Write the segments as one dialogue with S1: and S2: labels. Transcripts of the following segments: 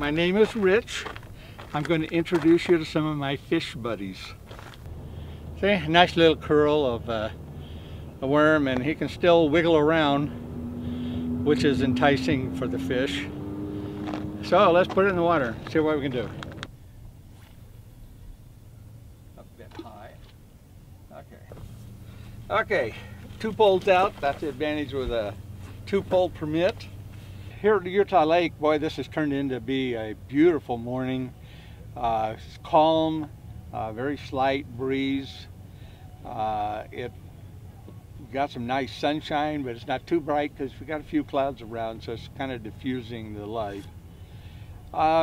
S1: My name is Rich. I'm going to introduce you to some of my fish buddies. See, a nice little curl of a worm, and he can still wiggle around, which is enticing for the fish. So let's put it in the water, see what we can do. A bit high. Okay, 2 poles out. That's the advantage with a 2-pole permit. Here at Utah Lake, boy, this has turned into be a beautiful morning. It's calm, very slight breeze. It got some nice sunshine, but it's not too bright because we got a few clouds around, so it's kind of diffusing the light.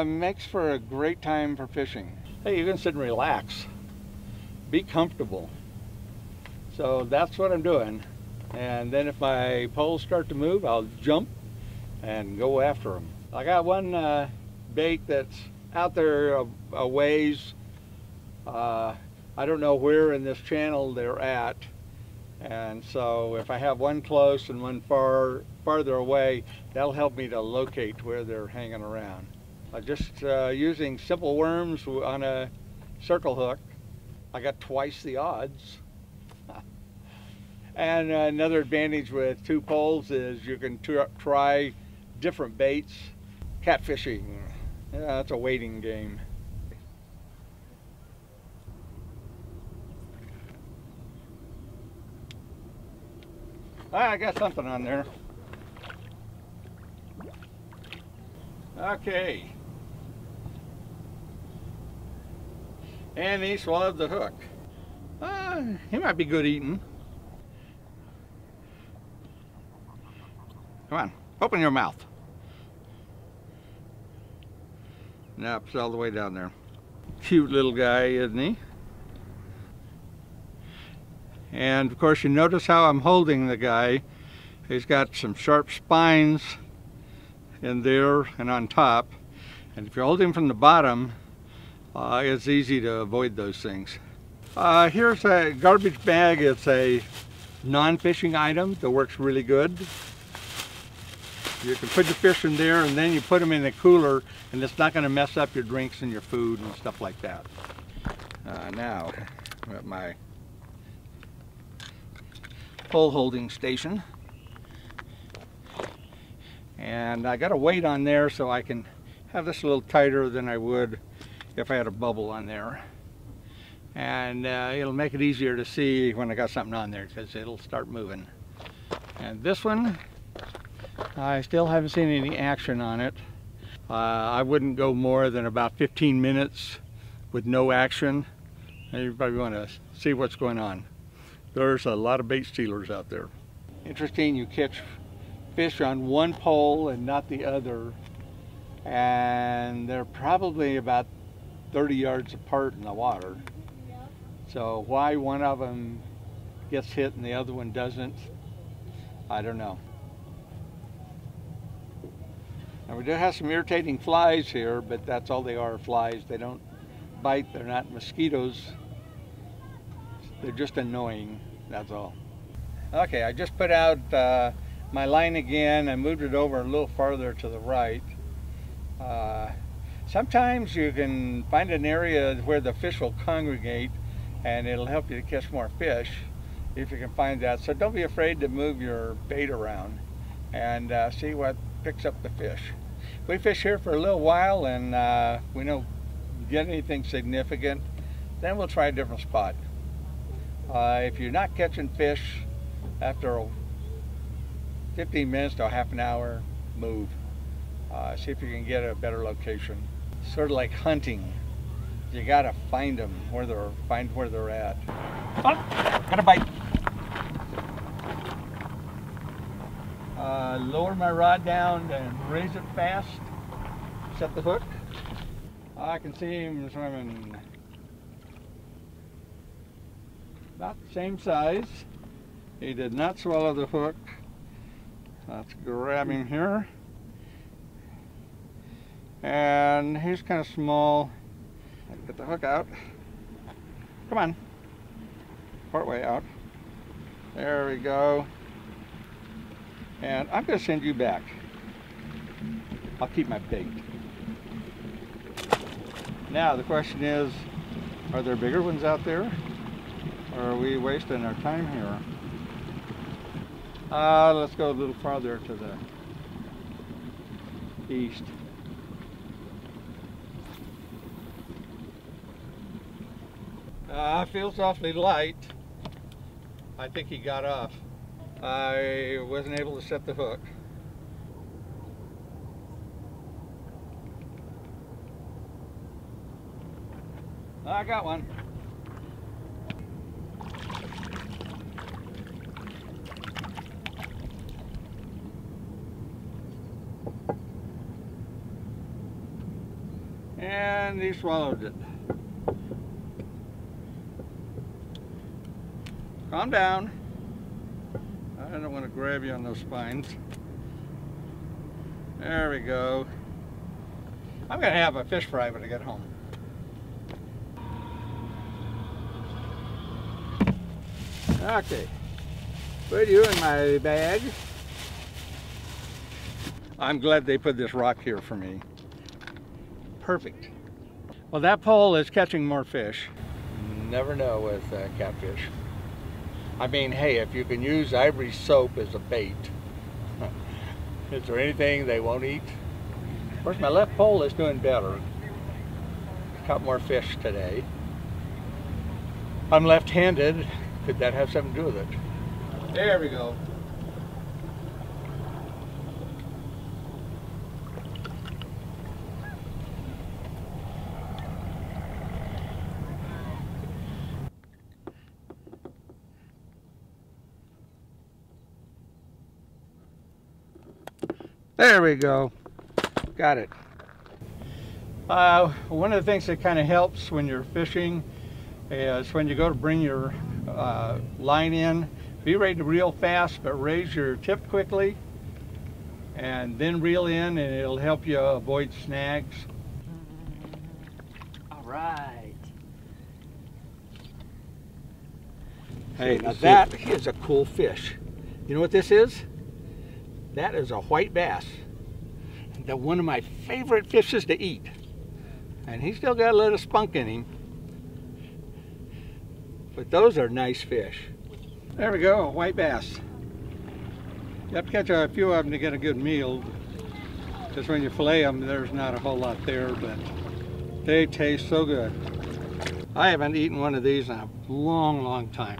S1: Makes for a great time for fishing. Hey, you can sit and relax. Be comfortable. So that's what I'm doing. And then if my poles start to move, I'll jump and go after them. I got one bait that's out there a ways. I don't know where in this channel they're at, and so if I have one close and one farther away, that'll help me to locate where they're hanging around. Just using simple worms on a circle hook, I got twice the odds. And another advantage with 2 poles is you can try different baits. Catfishing, yeah, that's a waiting game. I got something on there. Okay. And he swallowed the hook. He might be good eating. Come on, open your mouth. Nope, it's all the way down there. Cute little guy, isn't he? And of course, you notice how I'm holding the guy. He's got some sharp spines in there and on top. And if you hold him from the bottom, it's easy to avoid those things. Here's a garbage bag. It's a non-fishing item that works really good. You can put your fish in there and then you put them in the cooler, and it's not going to mess up your drinks and your food and stuff like that. Now, I'm at my pole holding station, and I got a weight on there so I can have this a little tighter than I would if I had a bubble on there, and it'll make it easier to see when I got something on there because it'll start moving. And this one, I still haven't seen any action on it. I wouldn't go more than about 15 minutes with no action. You probably want to see what's going on. There's a lot of bait stealers out there. Interesting, you catch fish on one pole and not the other, and they're probably about 30 yards apart in the water. So why one of them gets hit and the other one doesn't, I don't know. Now we do have some irritating flies here, but that's all they are, flies. They don't bite, they're not mosquitoes. They're just annoying, that's all. Okay, I just put out my line again. I moved it over a little farther to the right. Sometimes you can find an area where the fish will congregate, and it'll help you to catch more fish if you can find that. So don't be afraid to move your bait around and see what picks up the fish. We fish here for a little while, and we don't get anything significant, then we'll try a different spot. If you're not catching fish after 15 minutes to a half an hour, move. See if you can get a better location. Sort of like hunting. You gotta find them where they're at. Oh, got a bite. Lower my rod down and raise it fast. Set the hook. I can see him swimming about the same size. He did not swallow the hook. Let's grab him here. And he's kind of small. Get the hook out. Come on. Part way out. There we go. And I'm going to send you back. I'll keep my bait. Now the question is, are there bigger ones out there? Or are we wasting our time here? Let's go a little farther to the east. Feels awfully light. I think he got off. I wasn't able to set the hook. I got one. And he swallowed it. Calm down. I don't want to grab you on those spines. There we go. I'm going to have a fish fry when I get home. Okay. Put you in my bag. I'm glad they put this rock here for me. Perfect. Well, that pole is catching more fish. Never know with catfish. I mean, hey, if you can use ivory soap as a bait, is there anything they won't eat? Of course, my left pole is doing better. Caught more fish today. I'm left-handed. Could that have something to do with it? There we go. There we go. Got it. One of the things that kind of helps when you're fishing is when you go to bring your line in, be ready to reel fast, but raise your tip quickly and then reel in, and it'll help you avoid snags.
S2: All right.
S1: Hey, now that is a cool fish. You know what this is? That is a white bass. They're one of my favorite fishes to eat. And he's still got a little spunk in him. But those are nice fish. There we go, a white bass. You have to catch a few of them to get a good meal. Just when you fillet them, there's not a whole lot there, but they taste so good. I haven't eaten one of these in a long, long time.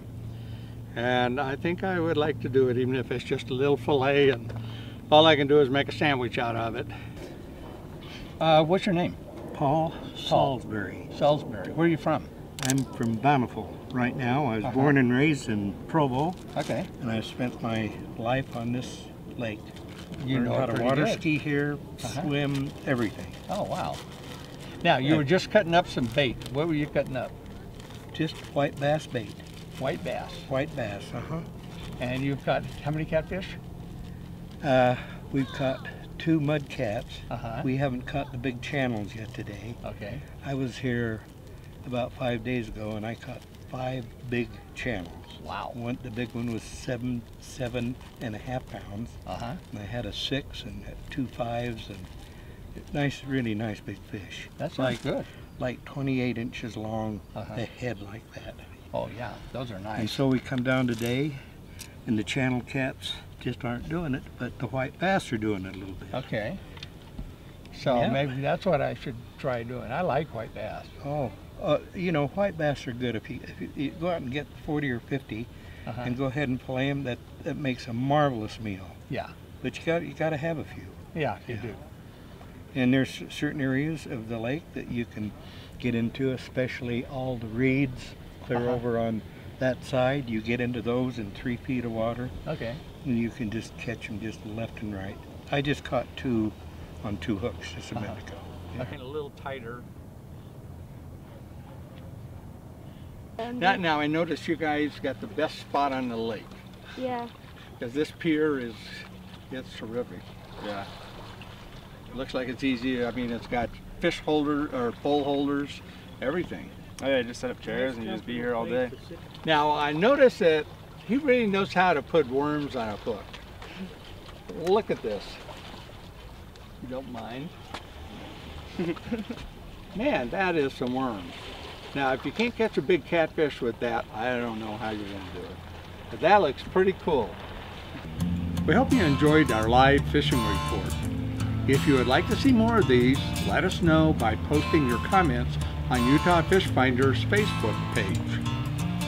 S1: And I think I would like to do it, even if it's just a little fillet and all I can do is make a sandwich out of it. What's your name?
S3: Paul Salisbury.
S1: Salisbury. Where are you from?
S3: I'm from Bountiful right now. I was born and raised in Provo.
S1: Okay.
S3: And I've spent my life on this lake.
S1: You
S3: Learned
S1: know
S3: how
S1: it
S3: to
S1: pretty
S3: water
S1: good.
S3: ski here, swim, everything.
S1: Oh, wow. Now, you were just cutting up some bait. What were you cutting up?
S3: Just white bass bait.
S1: White bass.
S3: White bass,
S1: And you've got how many catfish?
S3: We've caught 2 mud cats.
S1: Uh-huh.
S3: We haven't caught the big channels yet today.
S1: Okay.
S3: I was here about 5 days ago and I caught 5 big channels.
S1: Wow.
S3: The big one was 7.5 pounds.
S1: Uh-huh.
S3: And I had a 6 and 2 5s and nice, really nice big fish.
S1: That sounds good.
S3: Like 28 inches long,
S1: Uh-huh.
S3: a head like that.
S1: Oh, yeah. Those are
S3: And
S1: nice.
S3: so we come down today and the channel cats just aren't doing it, but the white bass are doing it a little bit.
S1: Okay. So
S3: Yeah.
S1: maybe that's what I should try doing. I like white bass.
S3: Oh, you know, white bass are good if you go out and get 40 or 50
S1: Uh-huh.
S3: and go ahead and fillet them. That makes a marvelous meal.
S1: Yeah.
S3: But you got to have a few.
S1: Yeah, you do.
S3: And there's certain areas of the lake that you can get into, especially all the reeds clear over on that side. You get into those in 3 feet of water,
S1: Okay.
S3: and you can just catch them just left and right. I just caught 2 on 2 hooks just a minute ago.
S1: Okay. A little tighter. Now I noticed you guys got the best spot on the lake.
S4: Yeah.
S1: Because this pier it's terrific. Yeah. It looks like it's easy. I mean, it's got fish holder or pole holders, everything.
S5: Oh yeah, just set up chairs and you just be here all day.
S1: Now I noticed that he really knows how to put worms on a hook. Look at this. You don't mind? Man, that is some worms. Now, if you can't catch a big catfish with that, I don't know how you're going to do it. But that looks pretty cool. We hope you enjoyed our live fishing report. If you would like to see more of these, let us know by posting your comments on Utah Fish Finder's Facebook page.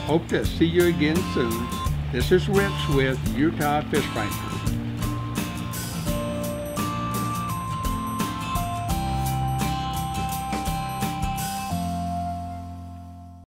S1: Hope to see you again soon. This is Rich with Utah Fish Finders.